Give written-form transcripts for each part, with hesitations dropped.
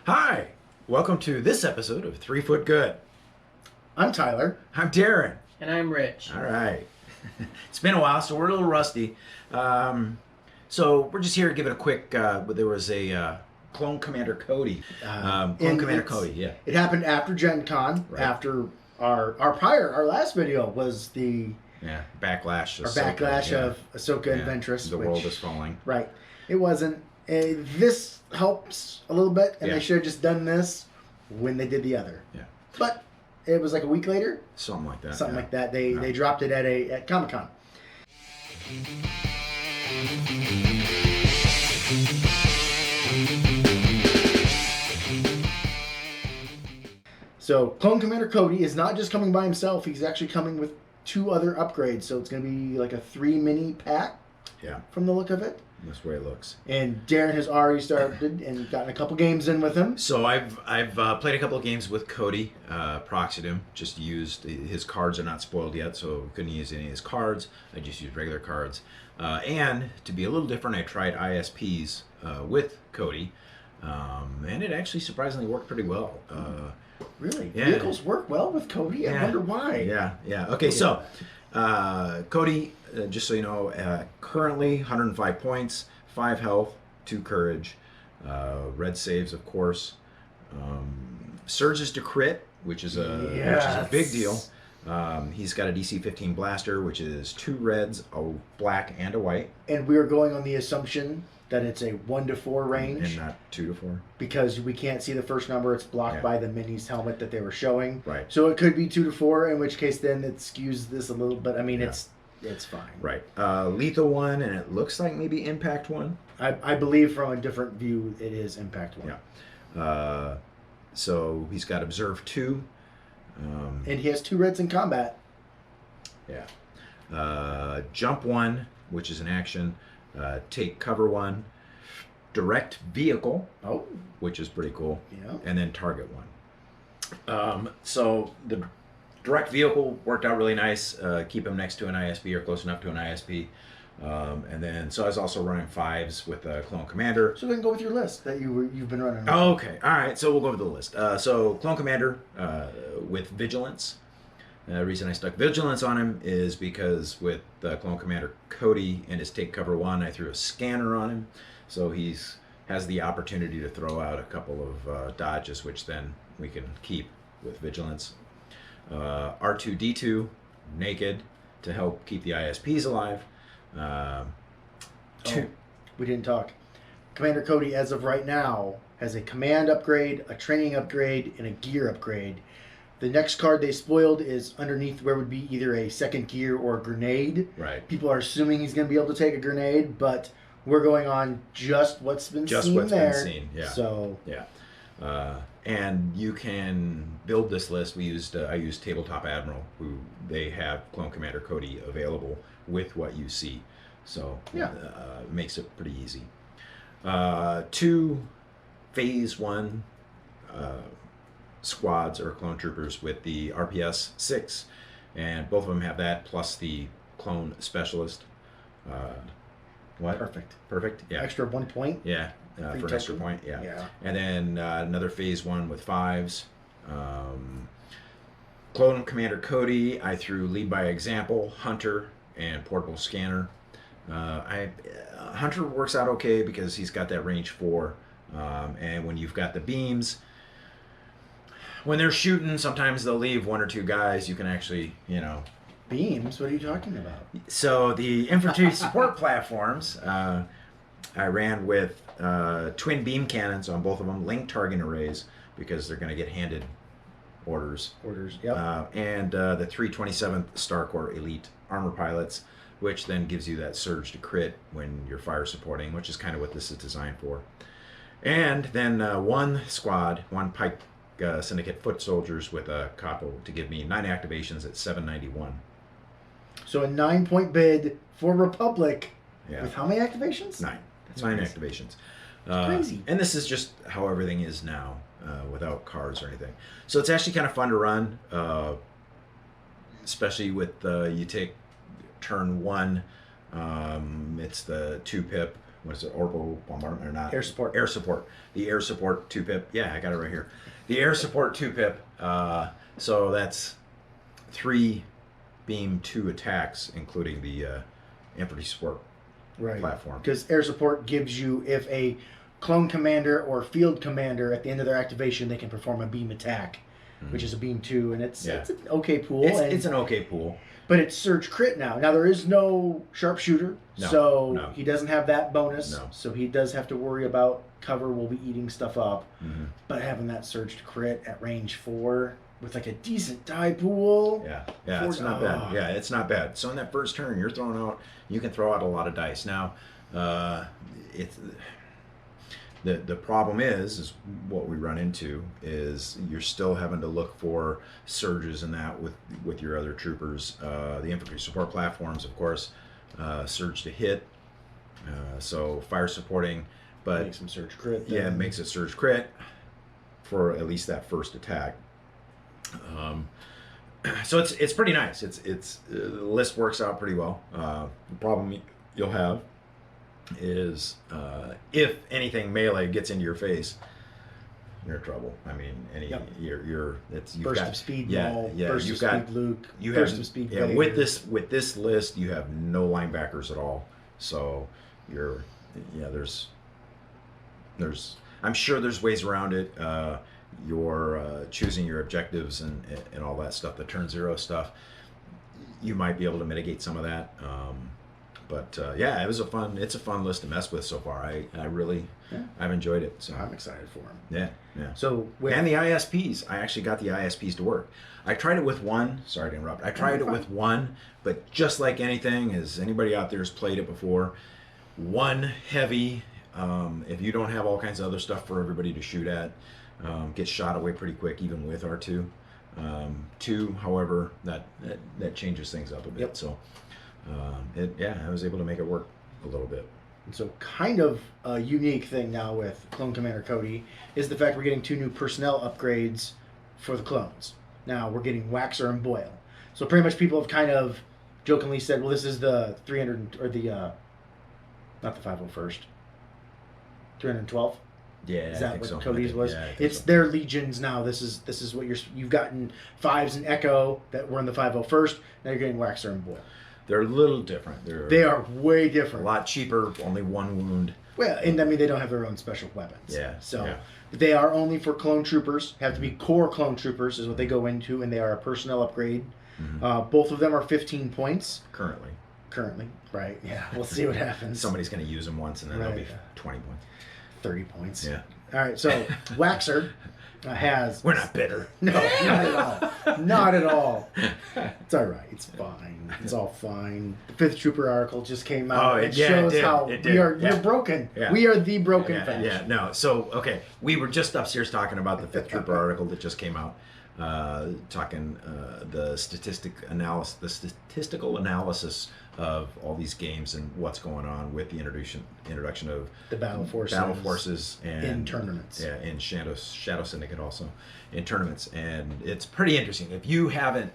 Hi, welcome to this episode of 3 Foot Good. I'm Tyler. I'm Daren. And I'm Rich. All right. It's been a while, so we're a little rusty. So we're just here to give it a quick, there was a Clone Commander Cody. Clone Commander Cody, yeah. It happened after Gen Con, Right. after our last video was the Backlash. of Ahsoka and Ventress. The world is falling. Right. It wasn't. This helps a little bit, and they should have just done this when they did the other. Yeah. But it was like a week later. Something like that. Something like that. They dropped it at Comic-Con. So Clone Commander Cody is not just coming by himself. He's actually coming with 2 other upgrades. So it's going to be like a 3 mini pack. Yeah. From the look of it. That's the way it looks. And Daren has already started and gotten a couple games in with him. So I've played a couple of games with Cody, proxied him, just used, his cards are not spoiled yet, so we couldn't use any of his cards. I just used regular cards. And to be a little different, I tried ISPs with Cody, and it actually surprisingly worked pretty well. Really? Yeah. Vehicles work well with Cody? I wonder why. Yeah. Okay, so Cody, just so you know, currently 105 points, 5 health, 2 courage, red saves, of course. Surges to crit, which is a big deal. He's got a DC 15 blaster, which is 2 reds, a black, and a white. And we are going on the assumption that it's a 1 to 4 range. And not 2 to 4. Because we can't see the first number. It's blocked by the Mini's helmet that they were showing. Right. So it could be 2 to 4, in which case then it skews this a little bit. I mean, it's fine. Right. Lethal 1, and it looks like maybe Impact 1. I believe from a different view it is Impact 1. Yeah. So he's got Observe 2. And he has 2 reds in combat. Yeah. Jump 1, which is an action. Take Cover 1. Direct Vehicle. Oh. Which is pretty cool. Yeah. And then Target 1. So the Direct Vehicle worked out really nice. Keep him next to an ISP or close enough to an ISP. And then, so I was also running 5s with Clone Commander. So we can go with your list that you've been running. Oh, okay. All right. So we'll go over the list. So Clone Commander with Vigilance. The reason I stuck Vigilance on him is because with Clone Commander Cody and his Take Cover 1, I threw a scanner on him. So has the opportunity to throw out a couple of dodges, which then we can keep with Vigilance. R2-D2, Naked, to help keep the ISPs alive. We didn't talk. Commander Cody, as of right now, has a command upgrade, a training upgrade, and a gear upgrade. The next card they spoiled is underneath where would be either a second gear or a grenade. Right. People are assuming he's going to be able to take a grenade, but we're going on just what's been just seen what's there. been seen. Yeah. So and you can build this list. I used Tabletop Admiral, who they have Clone Commander Cody available with what you see. So it makes it pretty easy. 2 Phase 1 squads or clone troopers with the RPS 6, and both of them have that plus the clone specialist. What? Perfect. Yeah. Extra 1 point. Yeah. For an extra point. Yeah. And then another Phase 1 with 5s. Clone Commander Cody, I threw Lead by Example, Hunter, and Portable Scanner. Hunter works out okay because he's got that range 4, and when you've got the beams, when they're shooting, sometimes they'll leave 1 or 2 guys. You can actually, Beams? What are you talking about? So the infantry support platforms, I ran with twin beam cannons on both of them, linked target arrays, because they're going to get handed orders. Yep. And the 327th Star Corps Elite Armor Pilots, which then gives you that surge to crit when you're fire supporting, which is kind of what this is designed for. And then 1 squad, 1 Pike Syndicate Foot Soldiers with a Capo to give me 9 activations at 791. So a 9-point bid for Republic with how many activations? 9. That's 9 activations. Crazy. And this is just how everything is now, without cards or anything. So it's actually kind of fun to run, especially with you take turn 1. It's the 2 pip what is it, orbital bombardment or not? Air support. Air support. The air support 2-pip. Yeah, I got it right here. The air support 2-pip. So that's 3 beam 2 attacks, including the infantry support platform. Because air support gives you, if a clone commander or field commander at the end of their activation, they can perform a beam attack, which is a beam 2, and it's an okay pool. It's an okay pool. But it's surge crit now. Now there is no sharpshooter, so he doesn't have that bonus. No. So he does have to worry about cover will be eating stuff up. But having that surged crit at range 4 with like a decent die pool. Yeah, it's not bad. Yeah, it's not bad. So in that first turn, you can throw out a lot of dice. Now, it's the problem is what we run into is you're still having to look for surges in that with your other troopers. The infantry support platforms, of course, surge to hit. So fire supporting, but makes some surge crit. Yeah, it makes it surge crit for at least that first attack. So it's pretty nice. It's the list works out pretty well. The problem you'll have is if anything melee gets into your face, you're in trouble. I mean, you've burst got of speed, Maul, burst of speed, Luke, burst of speed. Yeah, with this list, you have no linebackers at all. So there's I'm sure there's ways around it. You're choosing your objectives and all that stuff, the turn 0 stuff. You might be able to mitigate some of that. But it's a fun list to mess with so far. I've enjoyed it. So I'm excited for him. Yeah. So and the ISPs, I actually got the ISPs to work. I tried it with one. Sorry to interrupt. I tried it with one, but just like anything, as anybody out there has played it before, one heavy. If you don't have all kinds of other stuff for everybody to shoot at, gets shot away pretty quick, even with R2. 2, however, that changes things up a bit. Yep. So. I was able to make it work a little bit. And so kind of a unique thing now with Clone Commander Cody is the fact we're getting 2 new personnel upgrades for the clones. Now we're getting Waxer and Boyle. So pretty much people have kind of jokingly said, well, this is the 300 or the not the 501st, 312. Yeah, is that what so. Cody's was? Yeah, it's so. Their legions now. This is what you've gotten 5s and Echo that were in the 501st. Now you're getting Waxer and Boyle. They're a little different. They are way different. A lot cheaper, only 1 wound. Well, and I mean, they don't have their own special weapons. Yeah. So they are only for clone troopers. Have to be core clone troopers is what they go into, and they are a personnel upgrade. Both of them are 15 points. Currently, right. Yeah, we'll see what happens. Somebody's going to use them once, and then they'll be 20 points. 30 points. Yeah. All right, so Waxer has... We're not bitter. No, not at all. Not at all. It's all right. It's fine. It's all fine. The 5th Trooper article just came out. It shows how we're broken. Yeah. We are the broken faction. Yeah, no. So, okay, we were just upstairs talking about the 5th Trooper article that just came out. Talking the statistical analysis of all these games and what's going on with the introduction of the battle forces and in tournaments. Yeah, in Shadow Syndicate also in tournaments, and it's pretty interesting. If you haven't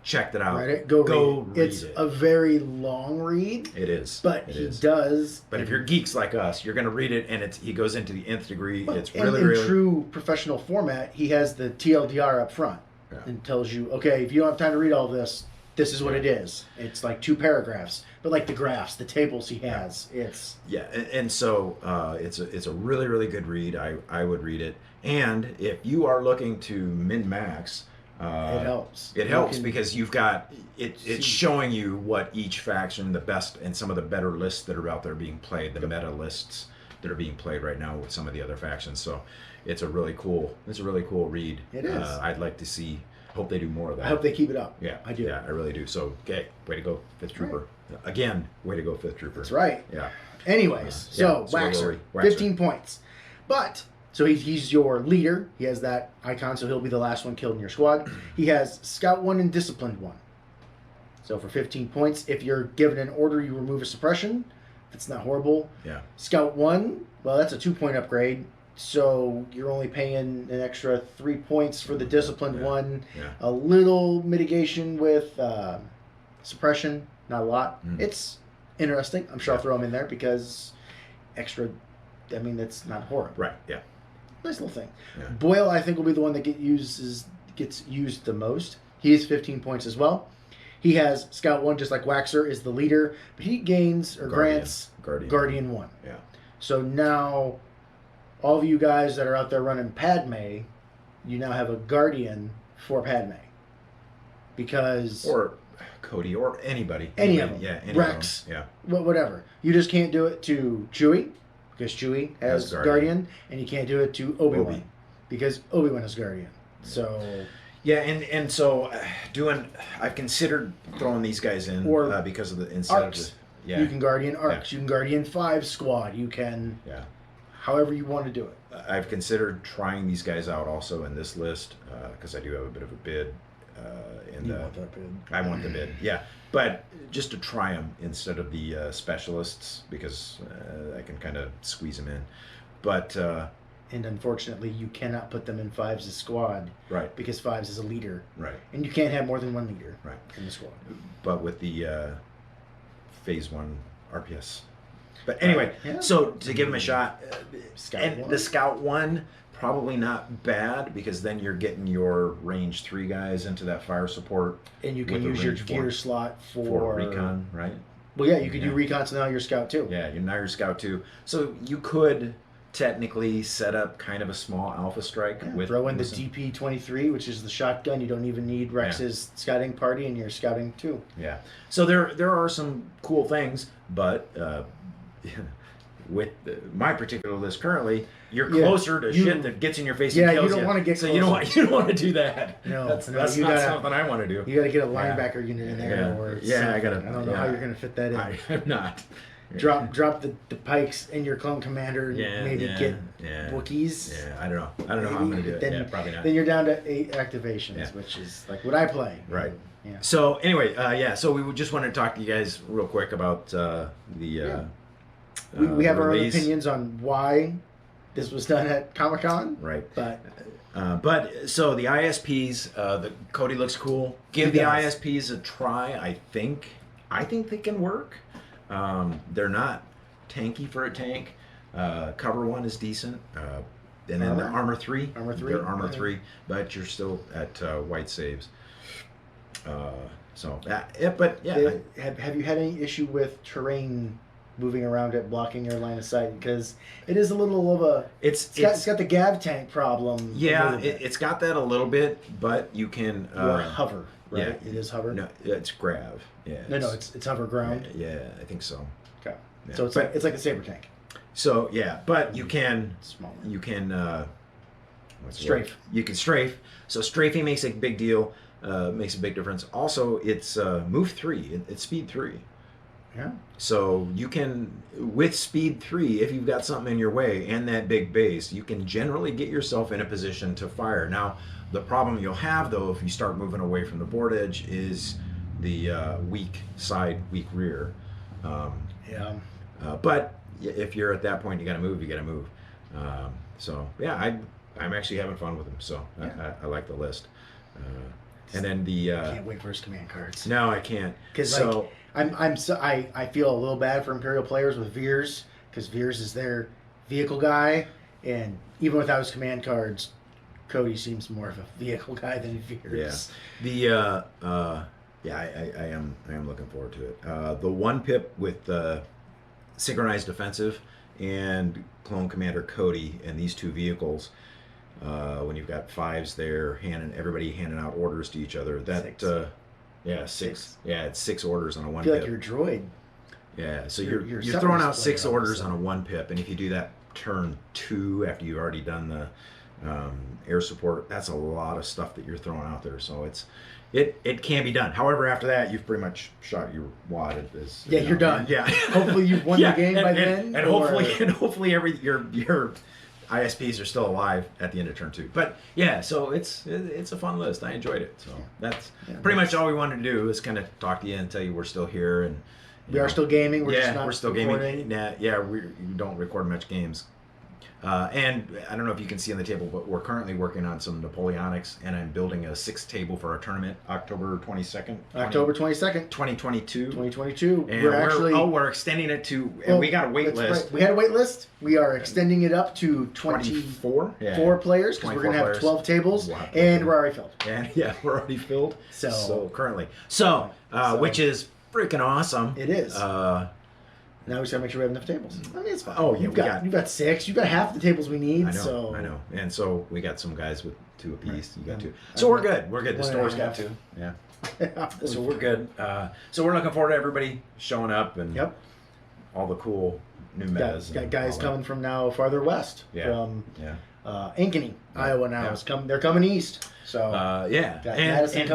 checked it out, go read it. It's a very long read. It is, but he does. But if you're geeks like us, you're going to read it, and he goes into the nth degree. Well, it's really, in true professional format, he has the TLDR up front and tells you, okay, if you don't have time to read all this, this is what it is. It's like 2 paragraphs, but like the graphs, the tables he has, it's and so it's a really, really good read. I would read it, and if you are looking to min max. It helps. It helps because you've got it's showing you what each faction, the best, and some of the better lists that are out there being played, the meta lists that are being played right now with some of the other factions. So it's a really cool read. It is. I'd like to see. Hope they do more of that. I hope they keep it up. Yeah, I do. Yeah, I really do. So, okay, way to go, 5th Trooper. Right. Again, way to go, 5th Trooper. That's right. Yeah. Anyways, so Waxer, 15 points, but. So he's your leader. He has that icon, so he'll be the last one killed in your squad. He has Scout 1 and Disciplined 1. So for 15 points, if you're given an order, you remove a suppression. That's not horrible. Yeah. Scout 1, well, that's a 2-point upgrade. So you're only paying an extra 3 points for the Disciplined 1. Yeah. A little mitigation with suppression, not a lot. It's interesting. I'm sure I'll throw him in there because extra. I mean, that's not horrible. Right. Yeah. Nice little thing. Yeah. Boyle, I think, will be the one that gets used the most. He has 15 points as well. He has Scout 1, just like Waxer is the leader, but he gains or grants Guardian 1. Yeah. So now, all of you guys that are out there running Padme, you now have a Guardian for Padme. Because... Or Cody, or anybody. Any of them. Yeah, any Rex. of them. Whatever. You just can't do it to Chewie, because Chewie has Guardian, and you can't do it to Obi-Wan, because Obi-Wan is Guardian. So... Yeah, and so I've considered throwing these guys in because of the instead Arcs. of the, You can Guardian Arcs. You can Guardian 5 Squad. You can... However you want to do it. I've considered trying these guys out also in this list because I do have a bit of a bid. Want that bid. I want the bid, yeah. But just to try them instead of the specialists because I can kind of squeeze them in. But... and unfortunately, you cannot put them in 5's as squad. Right. Because 5's is a leader. Right. And you can't have more than one leader in the squad. But with the Phase 1 RPS. But anyway, so to give him a shot, the Scout 1, probably not bad because then you're getting your range 3 guys into that fire support. And you can use your gear slot for recon, right? Well, yeah, you could do recon, so now you're Scout 2. Yeah, you're now your Scout 2. So you could technically set up kind of a small Alpha Strike. Throw in the DP-23, which is the shotgun. You don't even need Rex's scouting party, and you're scouting 2. Yeah. So there are some cool things, but with my particular list currently, you're closer to shit that gets in your face and kills you don't want to get so closer. you don't want to do that. No, that's not something I want to do. You got to get a linebacker unit in there. Or I got to. I don't know how you're going to fit that in. I'm not. Drop the pikes in your Clone Commander and maybe get Wookiees. Yeah, I don't know. I don't know how I'm going to do it. Then, probably not. Then you're down to 8 activations, which is like what I play. Right. Yeah. So anyway, so we just wanted to talk to you guys real quick about the we have our own release. opinions on why this was done at Comic-Con. Right. But so the ISPs, the Cody looks cool. Give the ISPs a try. I think they can work. They're not tanky for a tank. Cover 1 is decent. And then the Armor 3. They're Armor 3, but you're still at white saves. Have you had any issue with terrain moving around it, blocking your line of sight? Because it is a little of a... It's got the Gav tank problem. Yeah, it's got that a little bit, but you can... or hover, right? Yeah, it is hover? No, it's grav. Yeah. It's hover ground? Yeah, I think so. Okay. Yeah. So it's like a saber tank. So, yeah, but you can... Smaller. You can... strafe. You can strafe. So strafing makes a big deal. Makes a big difference. Also, it's move 3. It's speed 3. Yeah. So you can, with speed 3, if you've got something in your way and that big base, you can generally get yourself in a position to fire. Now, the problem you'll have, though, if you start moving away from the board edge is the weak side, weak rear. But if you're at that point, you got to move. You got to move. I'm actually having fun with them. So I like the list. And then I can't wait for his command cards. No, I can't. Because I feel a little bad for Imperial players with Veers, because Veers is their vehicle guy, and even without his command cards, Cody seems more of a vehicle guy than Veers. Yeah. I am looking forward to it. The 1 pip with synchronized defensive and Clone Commander Cody and these 2 vehicles. When you've got 5s there, everybody handing out orders to each other. Six. Yeah, it's 6 orders on a 1 I feel pip. like you're a droid. Yeah, so you're throwing out 6 orders on a 1 pip, and if you do that turn 2 after you've already done the air support, that's a lot of stuff that you're throwing out there. So it can be done. However, after that, you've pretty much shot your wad. You're done. Yeah. Hopefully, you've won the game by then. And hopefully, your ISPs are still alive at the end of turn 2. But yeah, so it's a fun list. I enjoyed it. So that's pretty much all we wanted to do is kind of talk to you and tell you we're still here and we are still gaming. We're just not we're still recording. gaming. We don't record much games. And I don't know if you can see on the table, but we're currently working on some Napoleonics, and I'm building a 6th table for our tournament, October 22nd. October 22nd, 2022. 2022. And we're extending it to, and we got a wait list. Right. We had a wait list. We are extending it up to 24 players because we're going to have 12 tables, and we're already filled. And we're already filled. So currently. Which is freaking awesome. It is. Now we just gotta make sure we have enough tables. I mean, it's fine. Oh, yeah, you've got 6. You've got half the tables we need. I know. And so we got some guys with 2 apiece. You got 2. So we're good. We're good. The store's got 2. Yeah. So we're good. So we're looking forward to everybody showing up and all the cool new metas. Got guys coming from now farther west. From Ankeny, Iowa now. They're coming east. So and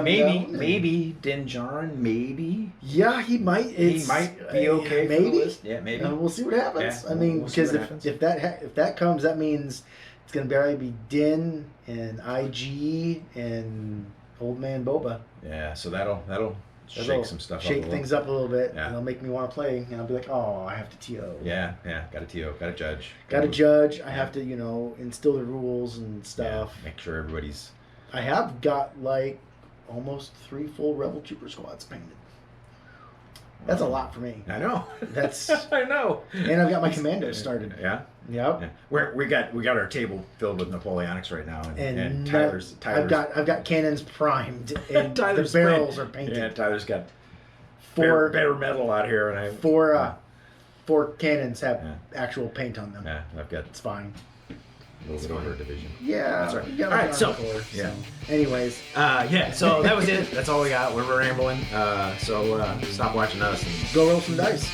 maybe Daren, maybe. Yeah, he might. He might be okay. Maybe. For the list. Yeah, maybe. We'll see what happens. Yeah, I mean, because if that comes, that means it's gonna barely be Din and IG and Old Man Boba. Yeah, so that'll shake some stuff up. Shake things up a little bit. Yeah. And it'll make me want to play, and I'll be like, oh, I have to TO. Yeah. Got to TO. Got to judge. Got to judge. I have to, instill the rules and stuff. Make sure everybody's. I have got like almost 3 full Rebel Trooper squads painted. That's a lot for me. I know. That's I know. And I've got my commandos started. Yeah. Yep. Yeah. We got our table filled with Napoleonics right now, and Tyler's. I've got cannons primed, and the barrels are painted. Yeah, Tyler's got 4 bare metal out here, and four cannons have actual paint on them. Yeah, I've got. It's fine. A little bit over a division. Yeah. All right. So. Anyways. So that was it. That's all we got. We're rambling. So stop watching us and go roll some dice.